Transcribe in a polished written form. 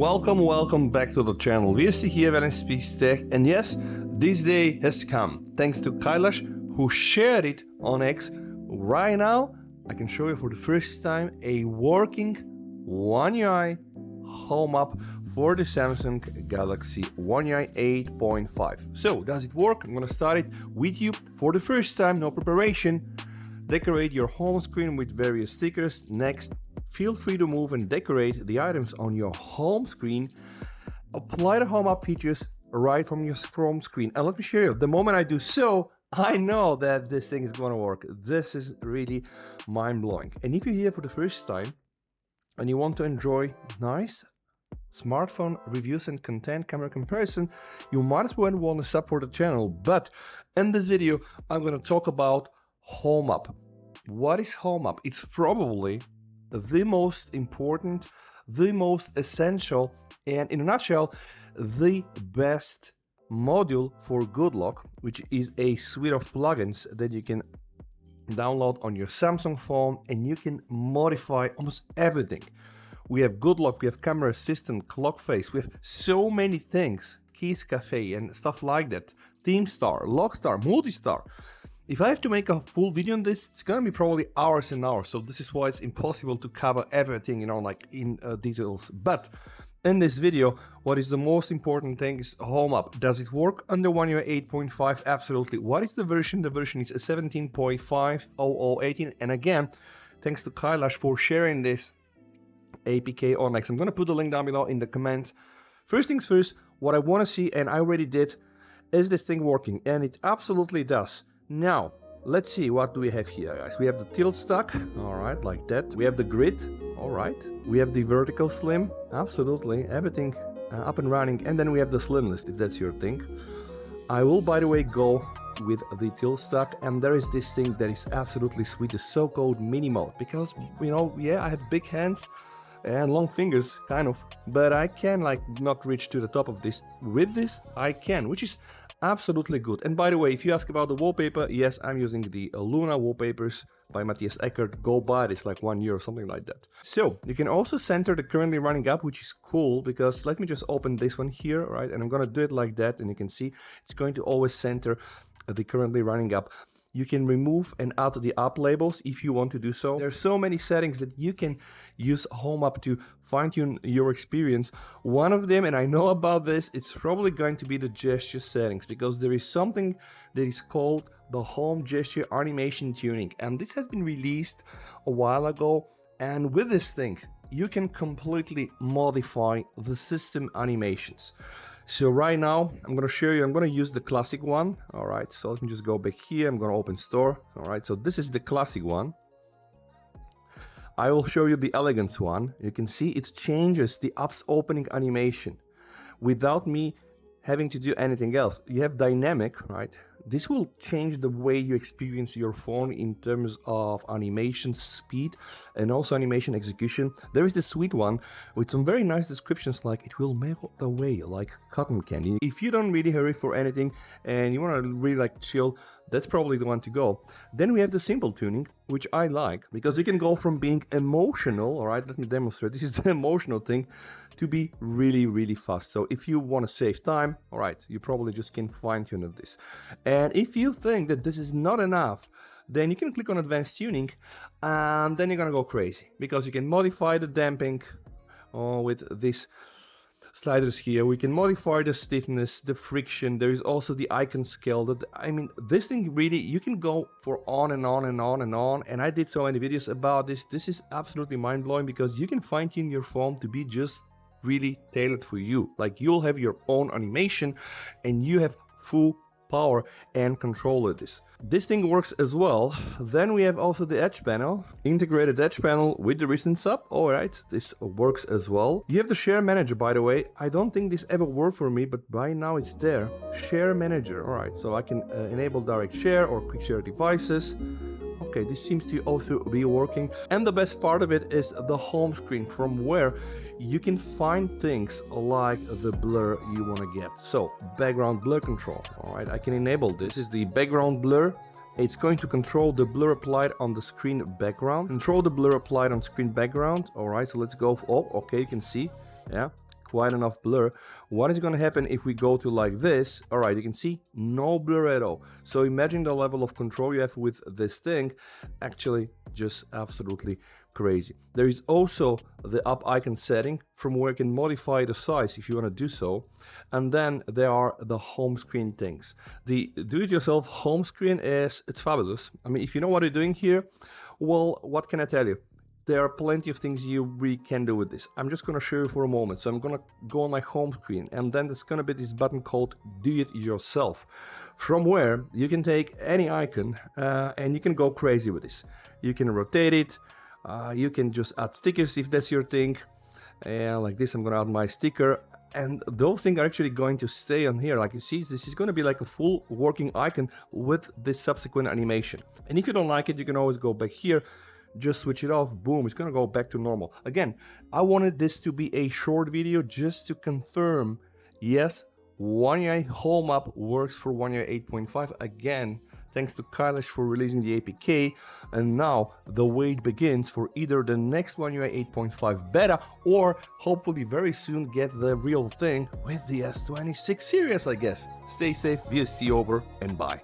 Welcome back to the channel. We are here at NSP Tech, and yes, this day has come thanks to Kailash, who shared it on X. Right now, I can show you for the first time a working One UI home app for the Samsung Galaxy One UI 8.5. So, does it work? I'm gonna start it with you for the first time, no preparation. Decorate your home screen with various stickers. Next, feel free to move and decorate the items on your home screen. Apply the HomeUp features right from your Chrome screen. And let me show you, the moment I do so, I know that this thing is gonna work. This is really mind-blowing. And if you're here for the first time and you want to enjoy nice smartphone reviews and content camera comparison, you might as well want to support the channel. But in this video, I'm gonna talk about HomeUp. What is HomeUp? It's probably the most important, the most essential, and in a nutshell, the best module for Good Lock, which is a suite of plugins that you can download on your Samsung phone, and you can modify almost everything. We have Good Lock, we have Camera Assistant, Clock Face, we have so many things, Keys Cafe and stuff like that, Theme Star, Lock Star, Multi-Star. If I have to make a full video on this, it's gonna be probably hours and hours. So this is why it's impossible to cover everything, like in details. But in this video, what is the most important thing is HomeUp. Does it work under One UI 8.5? Absolutely. What is the version? The version is 17.50018. And again, thanks to Kailash for sharing this APK on X. I'm gonna put the link down below in the comments. First things first, what I wanna see, and I already did, is this thing working? And it absolutely does. Now, let's see, what do we have here, guys? We have the tilt stack, all right, like that. We have the grid, all right. We have the vertical slim, absolutely, everything up and running. And then we have the slim list, if that's your thing. I will, by the way, go with the tilt stack. And there is this thing that is absolutely sweet, the so-called mini mode. Because, I have big hands and long fingers, kind of. But I can, not reach to the top of this. With this, I can, which is absolutely good. And by the way, if you ask about the wallpaper, yes, I'm using the Luna wallpapers by Matthias Eckert. Go buy it, it's like €1 or something like that. So you can also center the currently running app, which is cool because let me just open this one here, right? And I'm gonna do it like that, and you can see it's going to always center the currently running app. You can remove and add the app labels if you want to do so. There's so many settings that you can use HomeUp to fine-tune your experience. One of them, and I know about this, it's probably going to be the gesture settings, because there is something that is called the home gesture animation tuning, and this has been released a while ago. And with this thing, you can completely modify the system animations. So right now, I'm gonna show you, I'm gonna use the classic one. All right, so let me just go back here. I'm gonna open store. All right, so this is the classic one. I will show you the elegance one. You can see it changes the app's opening animation without me having to do anything else. You have dynamic, right? This will change the way you experience your phone in terms of animation speed and also animation execution. There is the sweet one with some very nice descriptions like it will melt away like cotton candy. If you don't really hurry for anything and you want to really chill, that's probably the one to go. Then we have the simple tuning, which I like because you can go from being emotional, all right, let me demonstrate, this is the emotional thing, to be really, really fast. So if you want to save time, all right, you probably just can fine tune this. And if you think that this is not enough, then you can click on advanced tuning and then you're gonna go crazy because you can modify the damping with these sliders here. We can modify the stiffness, the friction. There is also the icon scale. This thing really, you can go for on and on and on and on. And I did so many videos about this. This is absolutely mind-blowing because you can fine-tune your phone to be just really tailored for you. Like you'll have your own animation and you have full power and control of this. This thing works as well. Then we have also the edge panel, integrated edge panel with the recent sub. All right, this works as well. You have the share manager, by the way. I don't think this ever worked for me, but by now it's there. Share manager. All right, so I can enable direct share or quick share devices. Okay, this seems to also be working. And the best part of it is the home screen, from where you can find things like the blur you want to get. So background blur control. All right, I can enable this. This is the background blur. It's going to control the blur applied on the screen background. Control the blur applied on screen background. All right, so let's go. Oh, okay, you can see. Yeah. quite enough blur. What is going to happen if we go to like this? All right, you can see no blur at all. So imagine the level of control you have with this thing. Actually, just absolutely crazy. There is also the up icon setting from where you can modify the size if you want to do so. And then there are the home screen things. The do-it-yourself home screen it's fabulous. I mean, if you know what you're doing here, well, what can I tell you? There are plenty of things you really can do with this. I'm just gonna show you for a moment. So I'm gonna go on my home screen, and then there's gonna be this button called Do It Yourself, from where you can take any icon and you can go crazy with this. You can rotate it, you can just add stickers if that's your thing. And like this, I'm gonna add my sticker, and those things are actually going to stay on here. Like you see, this is going to be like a full working icon with this subsequent animation. And if you don't like it, you can always go back here, just switch it off, boom, it's gonna go back to normal. Again, I wanted this to be a short video just to confirm, yes, One UI HomeUp works for One UI 8.5. Again, thanks to Kailash for releasing the APK, and now the wait begins for either the next One UI 8.5 beta or hopefully very soon get the real thing with the S26 series, I guess. Stay safe, VST over, and bye.